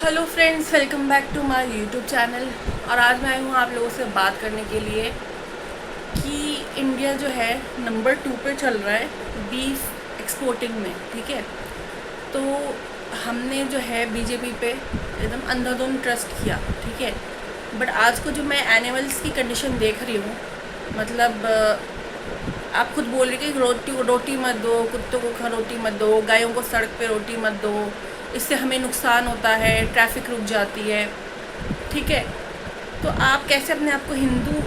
Hello friends, welcome back to my YouTube channel. और आज मैं आई हूँ आप लोगों से बात करने के लिए कि इंडिया जो है नंबर 2 पे चल रहा है बीफ एक्सपोर्टिंग में। ठीक है, तो हमने जो है बीजेपी पे एकदम अंधाधुंध ट्रस्ट किया। ठीक है, बट आज को जो मैं एनिमल्स की कंडीशन देख रही हूँ, मतलब आप खुद बोल रहे कि रोटी मत दो, कुत्तों को रोटी मत दो, गायों को सड़क पे रोटी मत दो, इससे हमें नुकसान होता है, ट्रैफिक रुक जाती है। ठीक है, तो आप कैसे अपने आप को हिंदू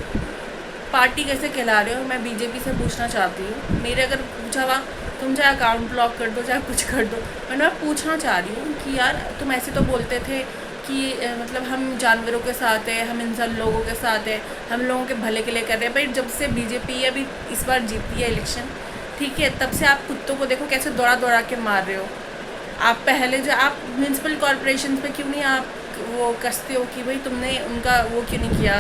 पार्टी कैसे कहला रहे हो? मैं बीजेपी से पूछना चाहती हूँ। मेरे अगर पूछा हुआ तुम चाहे अकाउंट ब्लॉक कर दो चाहे कुछ कर दो, मैं पूछना चाह रही हूँ कि यार तुम ऐसे तो बोलते थे कि मतलब हम जानवरों के साथ है, हम इंसान लोगों के साथ है, हम लोगों के भले के लिए कर रहे हैं। भाई जब से बीजेपी अभी इस बार जीती है इलेक्शन, ठीक है, तब से आप कुत्तों को देखो कैसे दौड़ा दौड़ा के मार रहे हो। आप पहले जो आप म्यूनसिपल कॉरपोरेशन पे क्यों नहीं आप वो कसते हो कि भाई तुमने उनका वो क्यों नहीं किया,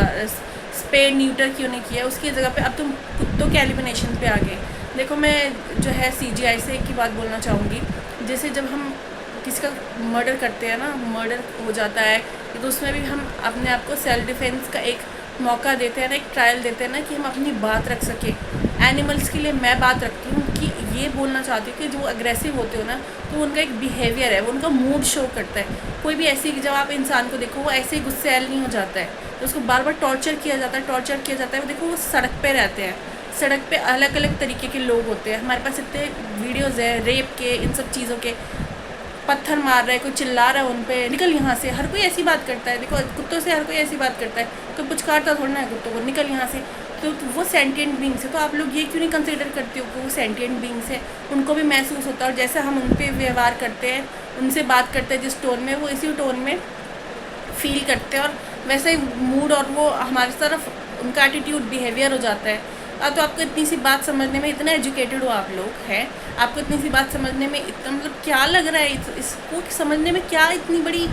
स्पे न्यूटर क्यों नहीं किया? उसकी जगह पे अब तुम कुत्तों के एलिमिनेशन पे आ गए। देखो, मैं जो है सीजीआई से एक ही बात बोलना चाहूँगी। जैसे जब हम किसी का मर्डर करते हैं ना, मर्डर हो जाता है, तो उसमें भी हम अपने आप को सेल्फ डिफेंस का एक मौका देते हैं ना, एक ट्रायल देते हैं ना, कि हम अपनी बात रख सकें। एनिमल्स के लिए मैं बात रखती हूँ कि ये बोलना चाहती हूँ कि जो अग्रेसिव होते हो ना, तो उनका एक बिहेवियर है, वो उनका मूड शो करता है। कोई भी ऐसी, जब आप इंसान को देखो वो ऐसे ही गुस्सैल नहीं हो जाता है, तो उसको बार बार टॉर्चर किया जाता है। वो देखो वो सड़क पे रहते हैं, सड़क पे अलग अलग तरीके के लोग होते हैं। हमारे पास इतने वीडियोज़ है रेप के, इन सब चीज़ों के। पत्थर मार रहा है, कोई चिल्ला रहा है उन पे, निकल यहाँ से। हर कोई ऐसी बात करता है। देखो कुत्तों से हर कोई ऐसी बात करता है, तो कुछ काटता थोड़ा ना है कुत्तों को, निकल यहाँ से। तो वो सेंटिएंट बींग्स है, तो आप लोग ये क्यों नहीं कंसिडर करते हो कि वो सेंटिएंट बींग्स है? उनको भी महसूस होता है, और जैसे हम उन पर व्यवहार करते हैं, उनसे बात करते हैं जिस टोन में, वो इसी टोन में फील करते हैं, और वैसे ही मूड और वो हमारी तरफ उनका एटीट्यूड बिहेवियर हो जाता है। तो आपको इतनी सी बात समझने में, इतना एजुकेटेड हो आप लोग हैं, आपको इतनी सी बात समझने में इतना मतलब क्या लग रहा है? इसको समझने में क्या इतनी बड़ी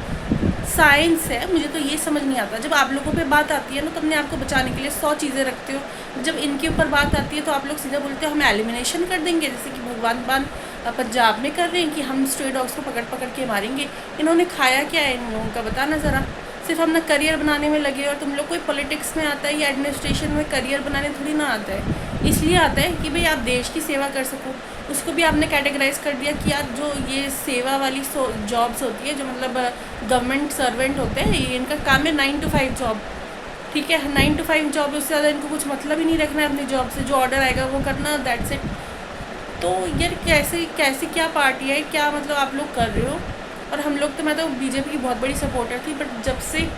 साइंस है? मुझे तो ये समझ नहीं आता। जब आप लोगों पे बात आती है ना, तो अपने आप को बचाने के लिए 100 चीज़ें रखते हो। जब इनके ऊपर बात आती है तो आप लोग सीधा बोलते हो हम एलिमिनेशन कर देंगे, जैसे कि भगवान पंजाब में कर रहे हैं कि हम स्ट्रे डॉग्स को पकड़ पकड़ के मारेंगे। इन्होंने खाया क्या है इन लोगों का, बताना ज़रा। सिर्फ अपना करियर बनाने में लगे, और तुम लोग कोई पॉलिटिक्स में आता है या एडमिनिस्ट्रेशन में करियर बनाने थोड़ी ना आता है। इसलिए आता है कि भाई आप देश की सेवा कर सको। उसको भी आपने कैटेगराइज कर दिया कि यार जो ये सेवा वाली जॉब्स होती है, जो मतलब गवर्नमेंट सर्वेंट होते हैं, ये इनका काम है 9 to 5 जॉब। ठीक है, 9 to 5 जॉब, उससे ज़्यादा इनको कुछ मतलब ही नहीं रखना है अपनी जॉब से। जो ऑर्डर आएगा वो करना, दैट्स इट। तो यार कैसे कैसे क्या पार्टी है, क्या मतलब आप लोग कर रहे हो? और हम लोग तो, मैं तो बीजेपी की बहुत बड़ी सपोर्टर थी, बट जब से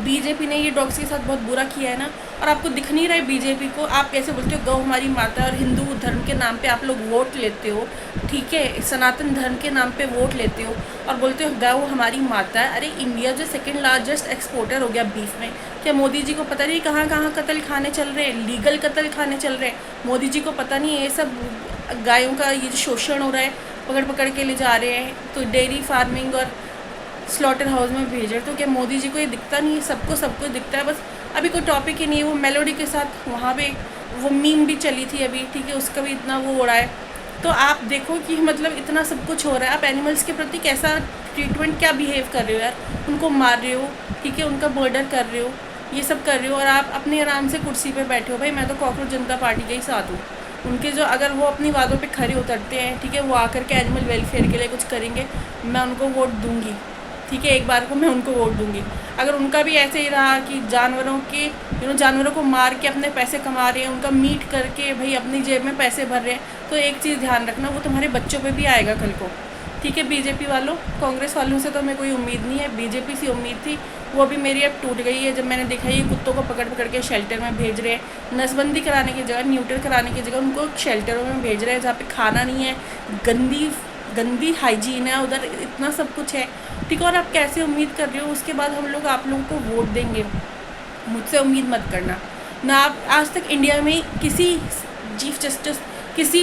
बीजेपी ने ये डॉग्स के साथ बहुत बुरा किया है ना, और आपको दिख नहीं रहा है बीजेपी को। आप कैसे बोलते हो गौ हमारी माता, और हिंदू धर्म के नाम पे आप लोग वोट लेते हो, ठीक है, सनातन धर्म के नाम पे वोट लेते हो, और बोलते हो गौ हमारी माता है। अरे इंडिया जो सेकंड लार्जेस्ट एक्सपोर्टर हो गया बीफ में, क्या मोदी जी को पता नहीं कहाँ कहाँ कत्ल खाने चल रहे हैं, लीगल कत्ल खाने चल रहे हैं? मोदी जी को पता नहीं ये सब गायों का ये जो शोषण हो रहा है, पकड़ पकड़ के ले जा रहे हैं, तो डेयरी फार्मिंग और स्लॉटर हाउस में भेज रहे? तो क्या मोदी जी को ये दिखता नहीं है? सबको दिखता है, बस अभी कोई टॉपिक ही नहीं है। वो मेलोडी के साथ वहाँ पे वो मीम भी चली थी अभी, ठीक है, उसका भी इतना वो उड़ा है। तो आप देखो कि मतलब इतना सब कुछ हो रहा है, आप एनिमल्स के प्रति कैसा ट्रीटमेंट, क्या बिहेव कर रहे हो यार? उनको मार रहे हो, ठीक है, उनका मर्डर कर रहे हो, ये सब कर रहे हो, और आप अपने आराम से कुर्सी पर बैठे हो। भाई मैं तो कॉकरोच जनता पार्टी के ही साथ हूँ। उनके जो, अगर वो अपनी वादों पे खरे उतरते हैं, ठीक है, वो आकर के एनिमल वेलफेयर के लिए कुछ करेंगे, मैं उनको वोट दूंगी। ठीक है, एक बार को मैं उनको वोट दूंगी। अगर उनका भी ऐसे ही रहा कि जानवरों के जानवरों को मार के अपने पैसे कमा रहे हैं, उनका मीट करके भाई अपनी जेब में पैसे भर रहे हैं, तो एक चीज़ ध्यान रखना, वो तुम्हारे बच्चों पे भी आएगा कल को। ठीक है, बीजेपी वालों, कांग्रेस वालों से तो हमें कोई उम्मीद नहीं है, बीजेपी से उम्मीद थी, वो भी मेरी अब टूट गई है। जब मैंने देखा ये कुत्तों को पकड़ पकड़ के शेल्टर में भेज रहे हैं, नसबंदी कराने की जगह, न्यूटर कराने की जगह उनको शेल्टरों में भेज रहे हैं, जहाँ पे खाना नहीं है, गंदी हाइजीन है उधर, इतना सब कुछ है, ठीक है। और आप कैसे उम्मीद कर रहे हो उसके बाद हम लोग आप लोगों को वोट देंगे? मुझसे उम्मीद मत करना ना। आप आज तक इंडिया में किसी चीफ जस्टिस, किसी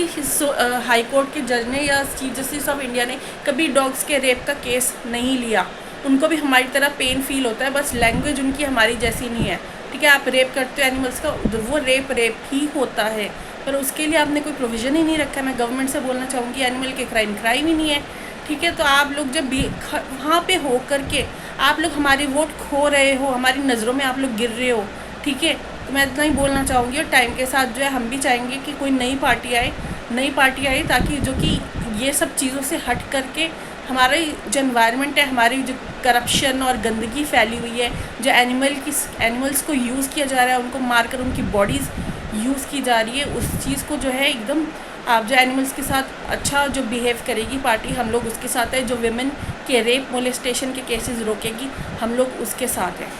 हाई कोर्ट के जज ने या चीफ जस्टिस ऑफ इंडिया ने कभी डॉग्स के रेप का केस नहीं लिया। उनको भी हमारी तरह पेन फील होता है, बस लैंग्वेज उनकी हमारी जैसी नहीं है, ठीक है। आप रेप करते हो एनिमल्स का, वो रेप ही होता है, पर उसके लिए आपने कोई प्रोविज़न ही नहीं रखा है। मैं गवर्नमेंट से बोलना चाहूँगी एनिमल के क्राइम ही नहीं है, ठीक है। तो आप लोग जब वहाँ पे हो करके आप लोग हमारे वोट खो रहे हो, हमारी नज़रों में आप लोग गिर रहे हो, ठीक है। तो मैं इतना ही बोलना चाहूँगी। और टाइम के साथ जो है हम भी चाहेंगे कि कोई नई पार्टी आए, ताकि जो कि ये सब चीज़ों से हट करके हमारा जो एनवायरनमेंट है, हमारी जो करप्शन और गंदगी फैली हुई है, जो एनिमल्स को यूज़ किया जा रहा है, उनको मारकर उनकी बॉडीज़ यूज़ की जा रही है, उस चीज़ को जो है एकदम आप जो एनिमल्स के साथ अच्छा जो बिहेव करेगी पार्टी, हम लोग उसके साथ है। जो विमेन के रेप मोलेस्टेशन के केसेस रोकेगी, हम लोग उसके साथ हैं।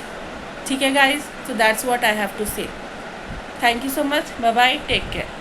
ठीक है guys, so that's what I have to say. Thank you so much. Bye bye. Take care.